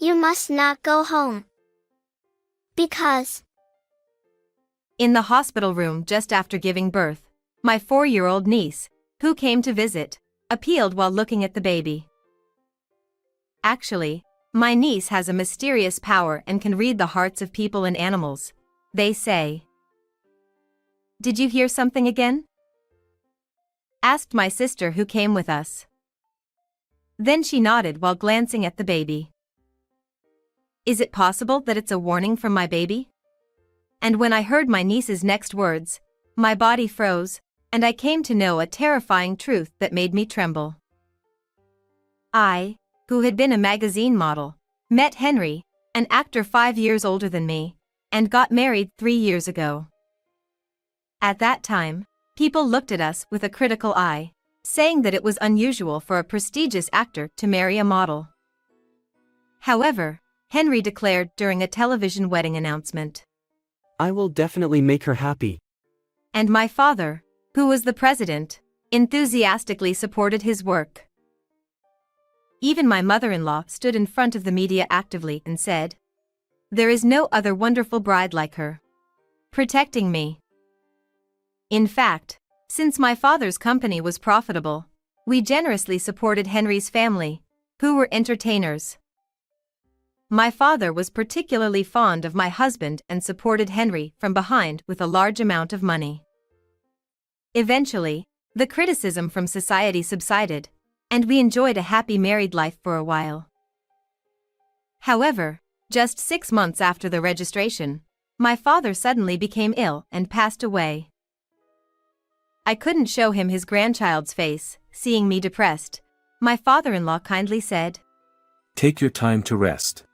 You must not go home. Because In the hospital room just after giving birth, my 4-year-old niece, who came to visit, appealed while looking at the baby. Actually, my niece has a mysterious power and can read the hearts of people and animals, they say. Did you hear something again? Asked my sister who came with us. Then she nodded while glancing at the baby. Is it possible that it's a warning from my baby? And when I heard my niece's next words, my body froze, and I came to know a terrifying truth that made me tremble. I, who had been a magazine model, met Henry, an actor 5 years older than me, and got married 3 years ago. At that time, people looked at us with a critical eye, saying that it was unusual for a prestigious actor to marry a model. However, Henry declared during a television wedding announcement, I will definitely make her happy. And my father, who was the president, enthusiastically supported his work. Even my mother-in-law stood in front of the media actively and said, there is no other wonderful bride like her, protecting me. In fact, since my father's company was profitable, we generously supported Henry's family, who were entertainers. My father was particularly fond of my husband and supported Henry from behind with a large amount of money. Eventually, the criticism from society subsided, and we enjoyed a happy married life for a while. However, just 6 months after the registration, my father suddenly became ill and passed away. I couldn't show him his grandchild's face, seeing me depressed. My father-in-law kindly said, Take your time to rest.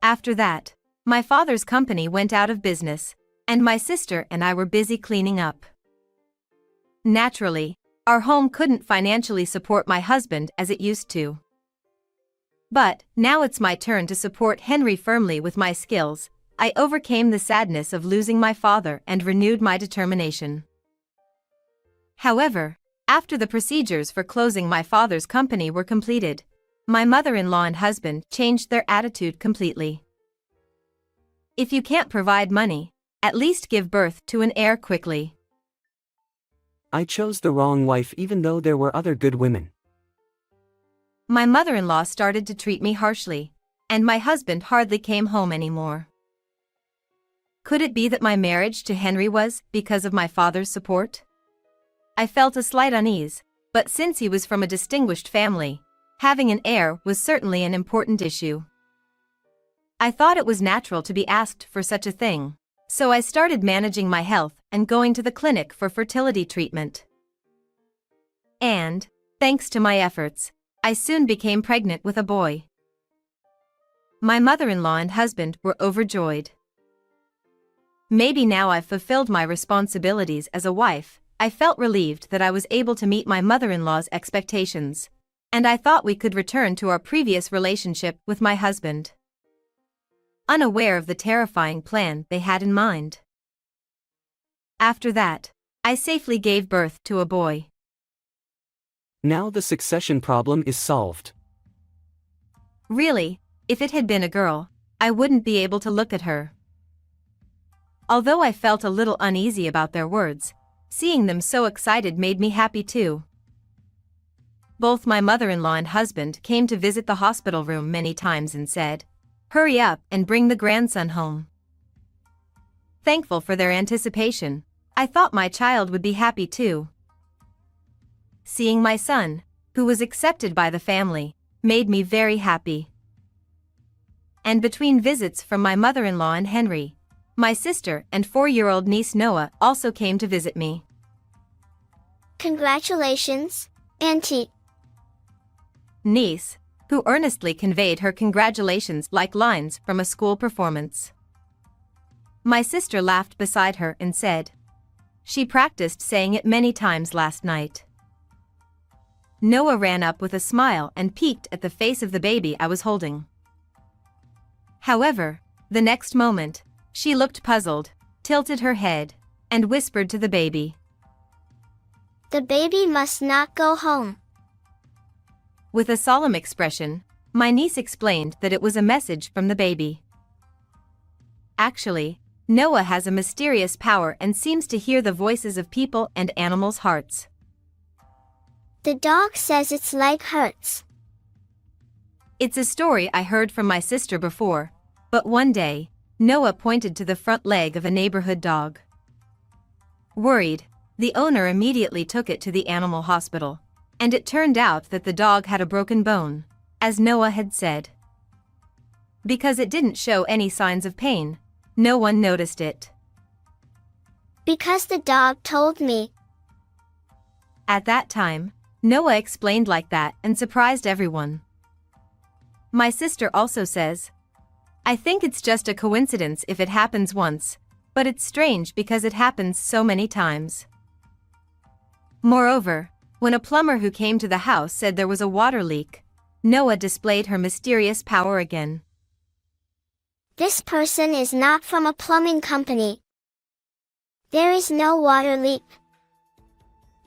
After that, my father's company went out of business, and my sister and I were busy cleaning up. Naturally, our home couldn't financially support my husband as it used to. But, now it's my turn to support Henry firmly with my skills. I overcame the sadness of losing my father and renewed my determination. However, after the procedures for closing my father's company were completed, my mother-in-law and husband changed their attitude completely. If you can't provide money, at least give birth to an heir quickly. I chose the wrong wife even though there were other good women. My mother-in-law started to treat me harshly, and my husband hardly came home anymore. Could it be that my marriage to Henry was because of my father's support? I felt a slight unease, but since he was from a distinguished family, having an heir was certainly an important issue. I thought it was natural to be asked for such a thing, so I started managing my health and going to the clinic for fertility treatment. And, thanks to my efforts, I soon became pregnant with a boy. My mother-in-law and husband were overjoyed. Maybe now I've fulfilled my responsibilities as a wife. I felt relieved that I was able to meet my mother-in-law's expectations, and I thought we could return to our previous relationship with my husband, unaware of the terrifying plan they had in mind. After that, I safely gave birth to a boy. Now the succession problem is solved. Really, if it had been a girl, I wouldn't be able to look at her. Although I felt a little uneasy about their words, seeing them so excited made me happy too. Both my mother-in-law and husband came to visit the hospital room many times and said, "Hurry up and bring the grandson home." Thankful for their anticipation, I thought my child would be happy too. Seeing my son, who was accepted by the family, made me very happy. And between visits from my mother-in-law and Henry, my sister and 4-year-old niece Noah also came to visit me. Congratulations, Auntie. Niece, who earnestly conveyed her congratulations like lines from a school performance. My sister laughed beside her and said, she practiced saying it many times last night. Noah ran up with a smile and peeked at the face of the baby I was holding. However, the next moment, she looked puzzled, tilted her head, and whispered to the baby, The baby must not go home. with a solemn expression, My niece explained that it was a message from the baby. Actually, Noah has a mysterious power and seems to hear the voices of people and animals' hearts. The dog says its leg hurts. It's a story I heard from my sister before, but one day, Noah pointed to the front leg of a neighborhood dog. Worried, the owner immediately took it to the animal hospital, and it turned out that the dog had a broken bone, as Noah had said. Because it didn't show any signs of pain, no one noticed it. Because the dog told me. At that time, Noah explained like that and surprised everyone. My sister also says, I think it's just a coincidence if it happens once, but it's strange because it happens so many times. Moreover, when a plumber who came to the house said there was a water leak, Noah displayed her mysterious power again. This person is not from a plumbing company. There is no water leak.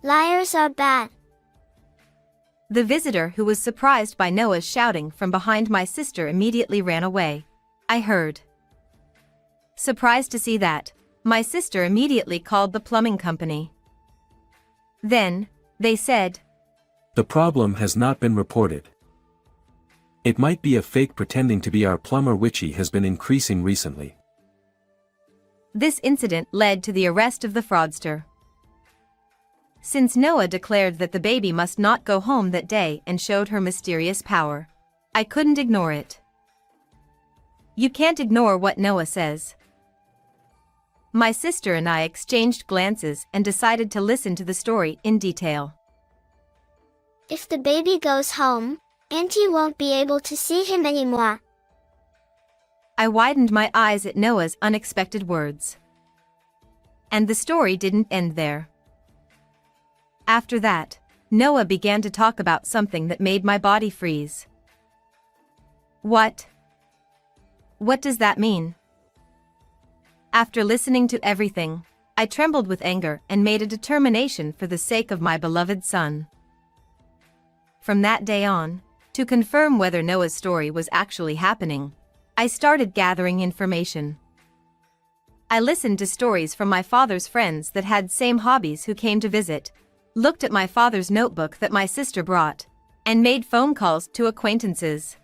Liars are bad. The visitor who was surprised by Noah's shouting from behind my sister immediately ran away. I heard. Surprised to see that, my sister immediately called the plumbing company. Then, they said, The problem has not been reported. It might be a fake pretending to be our plumber, which has been increasing recently. This incident led to the arrest of the fraudster. Since Noah declared that the baby must not go home that day and showed her mysterious power, I couldn't ignore it. You can't ignore what Noah says. My sister and I exchanged glances and decided to listen to the story in detail. If the baby goes home, Auntie won't be able to see him anymore. I widened my eyes at Noah's unexpected words. And the story didn't end there. After that, Noah began to talk about something that made my body freeze. What? What does that mean? After listening to everything, I trembled with anger and made a determination for the sake of my beloved son. From that day on, to confirm whether Noah's story was actually happening, I started gathering information. I listened to stories from my father's friends that had same hobbies who came to visit, looked at my father's notebook that my sister brought, and made phone calls to acquaintances.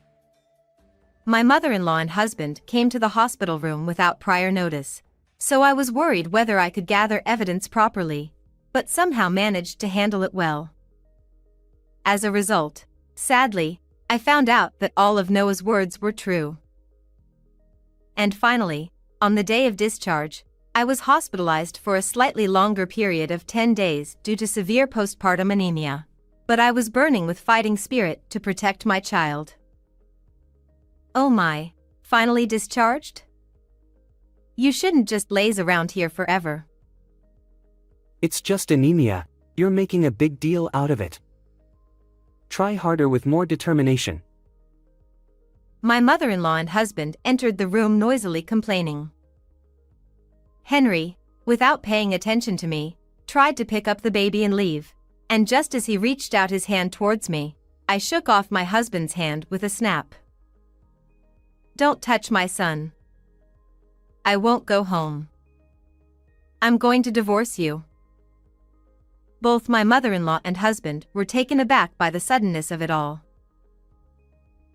My mother-in-law and husband came to the hospital room without prior notice, so I was worried whether I could gather evidence properly, but somehow managed to handle it well. As a result, sadly, I found out that all of Noah's words were true. And finally, on the day of discharge, I was hospitalized for a slightly longer period of 10 days due to severe postpartum anemia. But I was burning with fighting spirit to protect my child. Oh my, finally discharged? You shouldn't just laze around here forever. It's just anemia. You're making a big deal out of it. Try harder with more determination. My mother-in-law and husband entered the room noisily complaining. Henry, without paying attention to me, tried to pick up the baby and leave, and just as he reached out his hand towards me, I shook off my husband's hand with a snap. Don't touch my son. I won't go home. I'm going to divorce you. Both my mother-in-law and husband were taken aback by the suddenness of it all.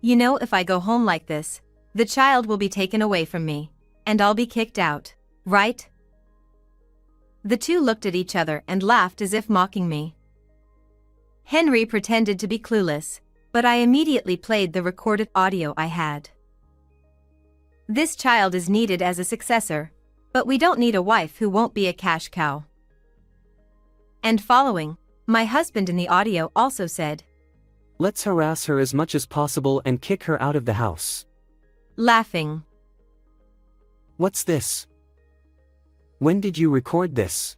You know, if I go home like this, the child will be taken away from me, and I'll be kicked out, right? The two looked at each other and laughed as if mocking me. Henry pretended to be clueless, but I immediately played the recorded audio I had. This child is needed as a successor, but we don't need a wife who won't be a cash cow. And following, my husband in the audio also said, Let's harass her as much as possible and kick her out of the house. Laughing. What's this? When did you record this?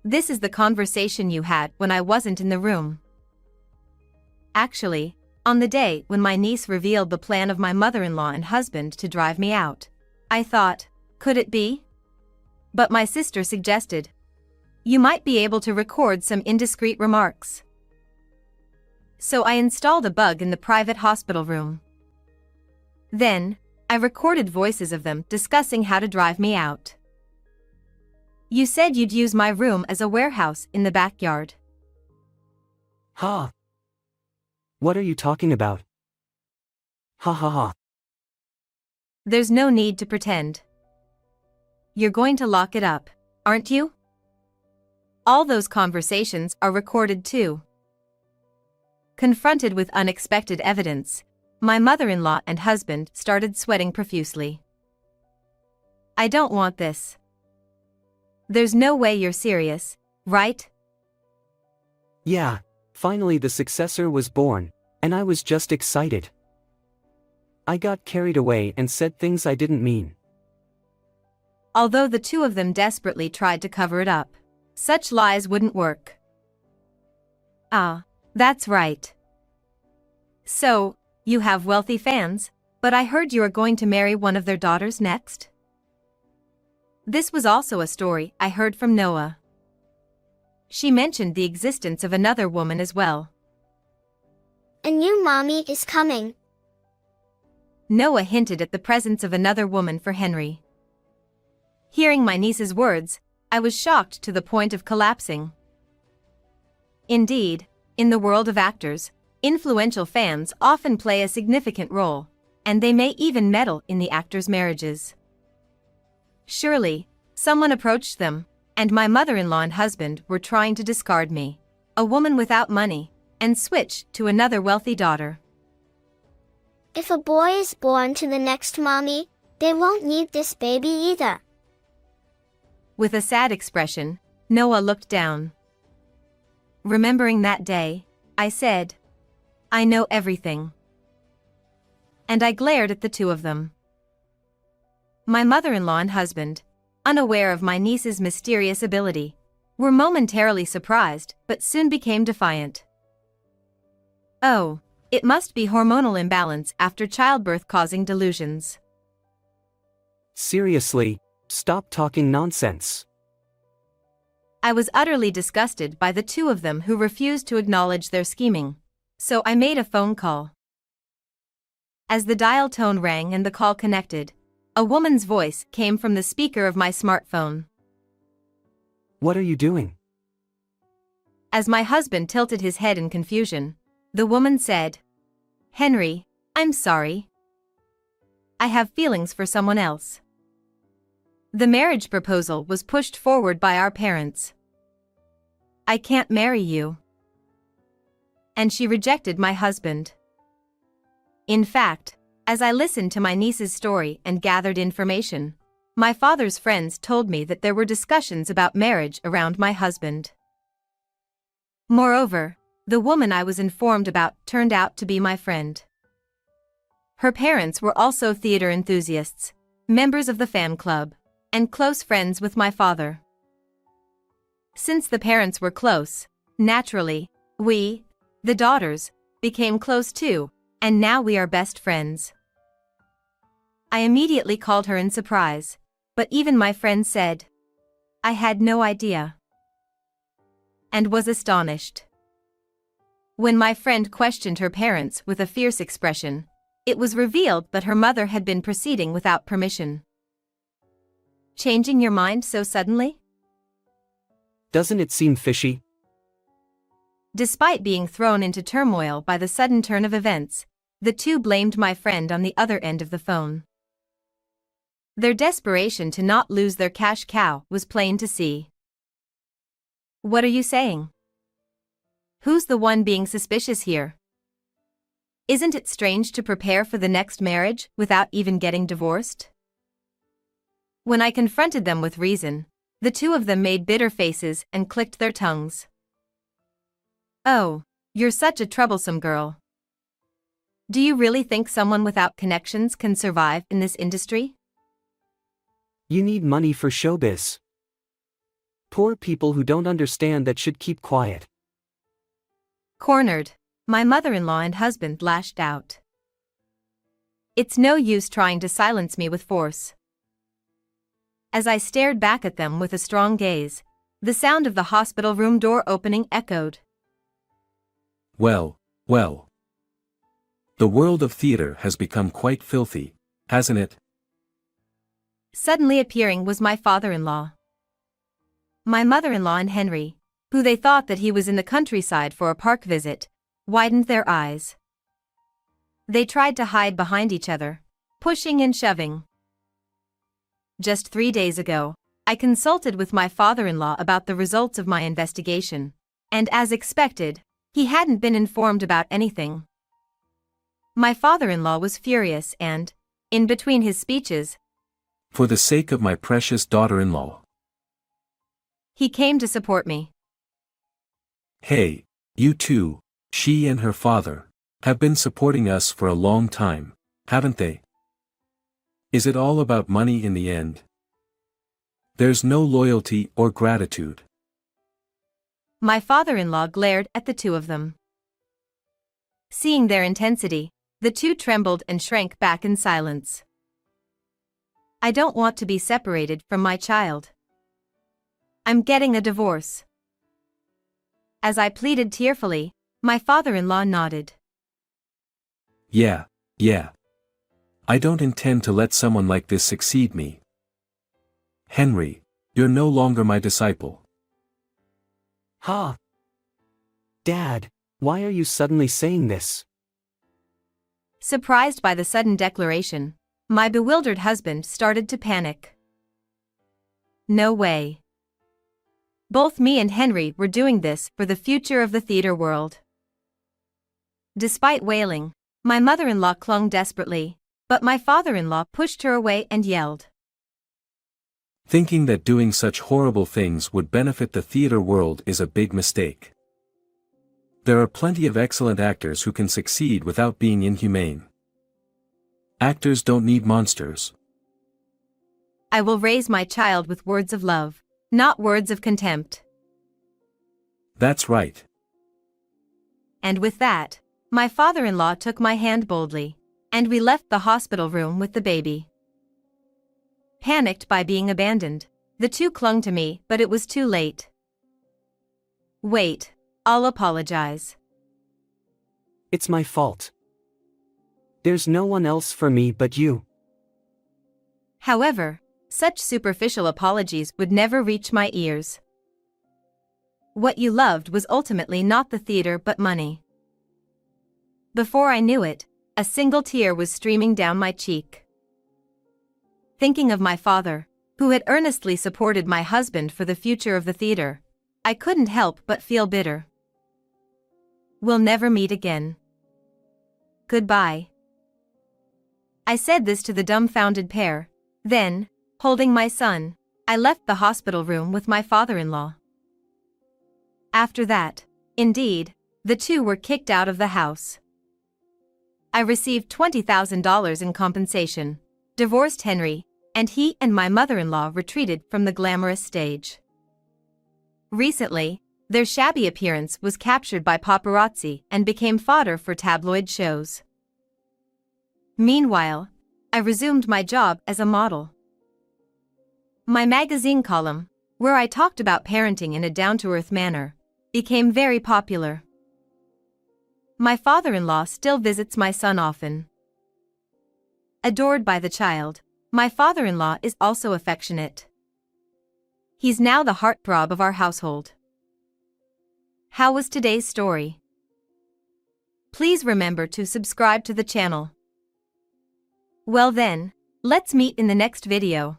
This is the conversation you had when I wasn't in the room. Actually, on the day when my niece revealed the plan of my mother-in-law and husband to drive me out, I thought, could it be? But my sister suggested, you might be able to record some indiscreet remarks. So I installed a bug in the private hospital room. Then, I recorded voices of them discussing how to drive me out. You said you'd use my room as a warehouse in the backyard. Ha! What are you talking about? Ha ha ha. There's no need to pretend. You're going to lock it up, aren't you? All those conversations are recorded too. Confronted with unexpected evidence, my mother-in-law and husband started sweating profusely. I don't want this. There's no way you're serious, right? Yeah, finally the successor was born, and I was just excited. I got carried away and said things I didn't mean. Although the two of them desperately tried to cover it up, such lies wouldn't work. Ah, that's right. So, you have wealthy fans, but I heard you are going to marry one of their daughters next? This was also a story I heard from Noah. She mentioned the existence of another woman as well. A new mommy is coming. Noah hinted at the presence of another woman for Henry. Hearing my niece's words, I was shocked to the point of collapsing. Indeed, in the world of actors, influential fans often play a significant role, and they may even meddle in the actors' marriages. Surely, someone approached them, and my mother-in-law and husband were trying to discard me, a woman without money, and switch to another wealthy daughter. If a boy is born to the next mommy, they won't need this baby either. With a sad expression, Noah looked down. Remembering that day, I said, I know everything. And I glared at the two of them. My mother-in-law and husband, unaware of my niece's mysterious ability, were momentarily surprised but soon became defiant. Oh, it must be hormonal imbalance after childbirth causing delusions. Seriously, stop talking nonsense. I was utterly disgusted by the two of them who refused to acknowledge their scheming, so I made a phone call. As the dial tone rang and the call connected, a woman's voice came from the speaker of my smartphone. What are you doing? As my husband tilted his head in confusion, the woman said, Henry, I'm sorry. I have feelings for someone else. The marriage proposal was pushed forward by our parents. I can't marry you. And she rejected my husband. In fact, as I listened to my niece's story and gathered information, my father's friends told me that there were discussions about marriage around my husband. Moreover, the woman I was informed about turned out to be my friend. Her parents were also theater enthusiasts, members of the fan club, and close friends with my father. Since the parents were close, naturally, we, the daughters, became close too, and now we are best friends. I immediately called her in surprise, but even my friend said, I had no idea. And was astonished. When my friend questioned her parents with a fierce expression, it was revealed that her mother had been proceeding without permission. Changing your mind so suddenly? Doesn't it seem fishy? Despite being thrown into turmoil by the sudden turn of events, the two blamed my friend on the other end of the phone. Their desperation to not lose their cash cow was plain to see. What are you saying? Who's the one being suspicious here? Isn't it strange to prepare for the next marriage without even getting divorced? When I confronted them with reason, the two of them made bitter faces and clicked their tongues. Oh, you're such a troublesome girl. Do you really think someone without connections can survive in this industry? You need money for showbiz. Poor people who don't understand that should keep quiet. Cornered, my mother-in-law and husband lashed out. It's no use trying to silence me with force. As I stared back at them with a strong gaze, the sound of the hospital room door opening echoed. Well, Well, the world of theater has become quite filthy, hasn't it? Suddenly appearing was my father-in-law. My mother-in-law and Henry, who they thought that he was in the countryside for a park visit, widened their eyes. They tried to hide behind each other, pushing and shoving. Just 3 days ago, I consulted with my father-in-law about the results of my investigation, and as expected, he hadn't been informed about anything. My father-in-law was furious and, in between his speeches, For the sake of my precious daughter-in-law. he came to support me. Hey, you two, she and her father, have been supporting us for a long time, haven't they? Is it all about money in the end? There's no loyalty or gratitude. My father-in-law glared at the two of them. Seeing their intensity, the two trembled and shrank back in silence. I don't want to be separated from my child. I'm getting a divorce. As I pleaded tearfully, my father-in-law nodded. Yeah. I don't intend to let someone like this succeed me. Henry, you're no longer my disciple. Ha! Dad, why are you suddenly saying this? Surprised by the sudden declaration, my bewildered husband started to panic. No way. Both me and Henry were doing this for the future of the theater world. Despite wailing, my mother-in-law clung desperately, but my father-in-law pushed her away and yelled. Thinking that doing such horrible things would benefit the theater world is a big mistake. There are plenty of excellent actors who can succeed without being inhumane. Actors don't need monsters. I will raise my child with words of love, not words of contempt. That's right. And with that, my father-in-law took my hand boldly, and we left the hospital room with the baby. Panicked by being abandoned, the two clung to me, but it was too late. Wait, I'll apologize. It's my fault. There's no one else for me but you. However, such superficial apologies would never reach my ears. What you loved was ultimately not the theater but money. Before I knew it, a single tear was streaming down my cheek. Thinking of my father, who had earnestly supported my husband for the future of the theater, I couldn't help but feel bitter. We'll never meet again. Goodbye. I said this to the dumbfounded pair, then, holding my son, I left the hospital room with my father-in-law. After that, indeed, the two were kicked out of the house. I received $20,000 in compensation, divorced Henry, and he and my mother-in-law retreated from the glamorous stage. Recently, their shabby appearance was captured by paparazzi and became fodder for tabloid shows. Meanwhile, I resumed my job as a model. My magazine column, where I talked about parenting in a down-to-earth manner, became very popular. My father-in-law still visits my son often. Adored by the child, my father-in-law is also affectionate. He's now the heartthrob of our household. How was today's story? Please remember to subscribe to the channel. Well then, let's meet in the next video.